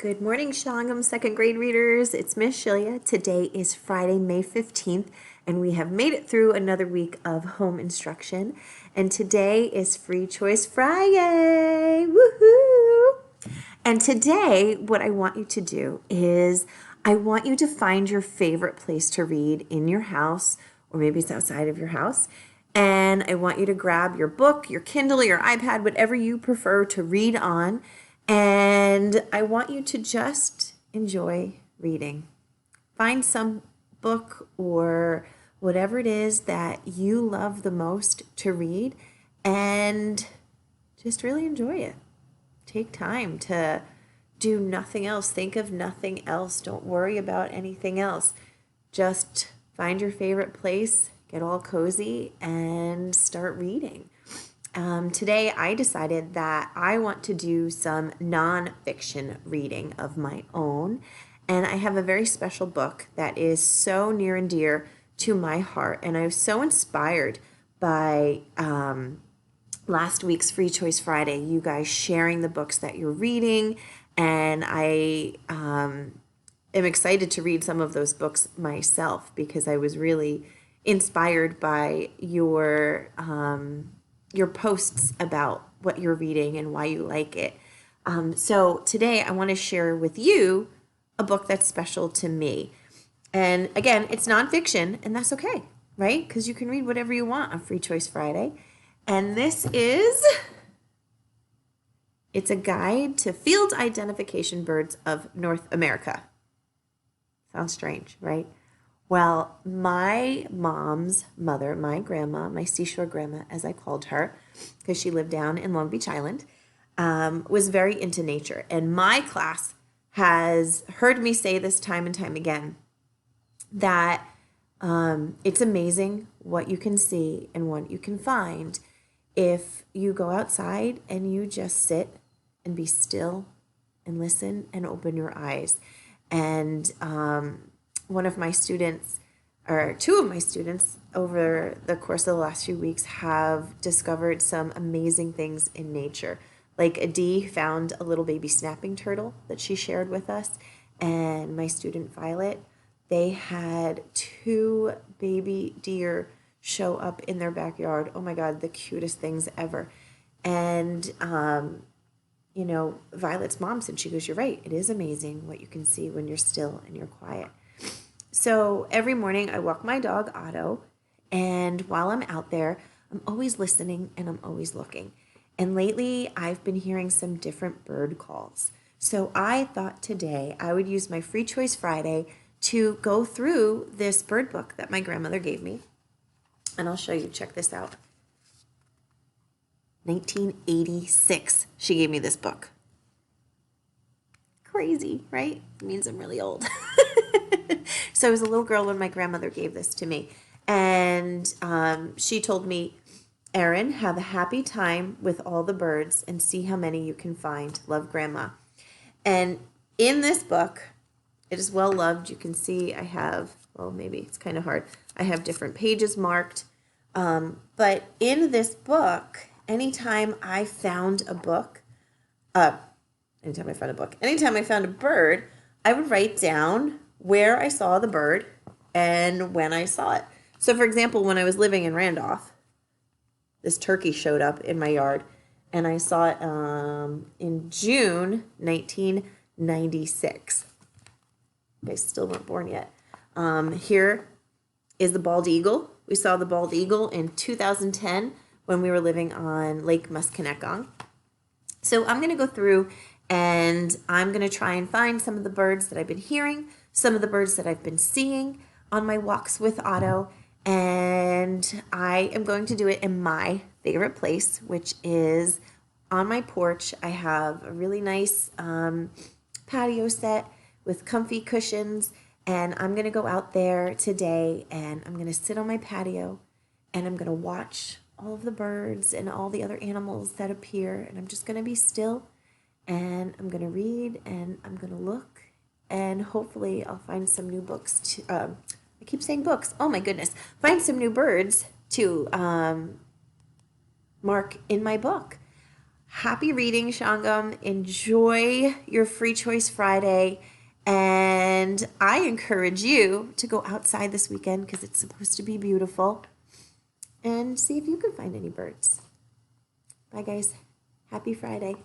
Good morning, Shangam second grade readers. It's Miss Shilia. Today is Friday, May 15th, and we have made it through another week of home instruction. And today is Free Choice Friday. Woohoo! And today, what I want you to do is I want you to find your favorite place to read in your house, or maybe it's outside of your house. And I want you to grab your book, your Kindle, your iPad, whatever you prefer to read on. And I want you to just enjoy reading. Find some book or whatever it is that you love the most to read and just really enjoy it. Take time to do nothing else. Think of nothing else. Don't worry about anything else. Just find your favorite place, get all cozy, and start reading. Today, I decided that I want to do some nonfiction reading of my own. And I have a very special book that is so near and dear to my heart. And I was so inspired by last week's Free Choice Friday, you guys sharing the books that you're reading. And I am excited to read some of those books myself because I was really inspired by your posts about what you're reading and why you like it. So today I want to share with you a book that's special to me. And again, it's nonfiction, and that's okay, right? Because you can read whatever you want on Free Choice Friday. And it's a guide to field identification birds of North America. Sounds strange, right? Well, my mom's mother, my grandma, my seashore grandma, as I called her, because she lived down in Long Beach Island, was very into nature. And my class has heard me say this time and time again, that it's amazing what you can see and what you can find if you go outside and you just sit and be still and listen and open your eyes. And one of my students, or two of my students, over the course of the last few weeks have discovered some amazing things in nature. Like Adi found a little baby snapping turtle that she shared with us, and my student Violet, they had two baby deer show up in their backyard. Oh my God, the cutest things ever. And Violet's mom said, she goes, "You're right. It is amazing what you can see when you're still and you're quiet." So every morning I walk my dog, Otto, and while I'm out there, I'm always listening and I'm always looking. And lately I've been hearing some different bird calls. So I thought today I would use my Free Choice Friday to go through this bird book that my grandmother gave me. And I'll show you, check this out. 1986, she gave me this book. Crazy, right? It means I'm really old. So I was a little girl when my grandmother gave this to me. And she told me, "Erin, have a happy time with all the birds and see how many you can find. Love, Grandma." And in this book, it is well loved. You can see I have, maybe it's kind of hard. I have different pages marked. But in this book, anytime I found a bird, I would write down where I saw the bird and when I saw it. So for example, when I was living in Randolph, this turkey showed up in my yard and I saw it in June 1996. You guys still weren't born yet. Here is the bald eagle. We saw the bald eagle in 2010 when we were living on Lake Musconetcong. So I'm going to go through and I'm going to try and find some of the birds that I've been hearing, some of the birds that I've been seeing on my walks with Otto, and I am going to do it in my favorite place, which is on my porch. I have a really nice patio set with comfy cushions, and I'm going to go out there today and I'm going to sit on my patio and I'm going to watch all of the birds and all the other animals that appear, and I'm just going to be still and I'm going to read and I'm going to look, and hopefully I'll find some new books to, I keep saying books, oh my goodness, find some new birds to mark in my book. Happy reading, Shangam. Enjoy your Free Choice Friday. And I encourage you to go outside this weekend because it's supposed to be beautiful and see if you can find any birds. Bye, guys. Happy Friday.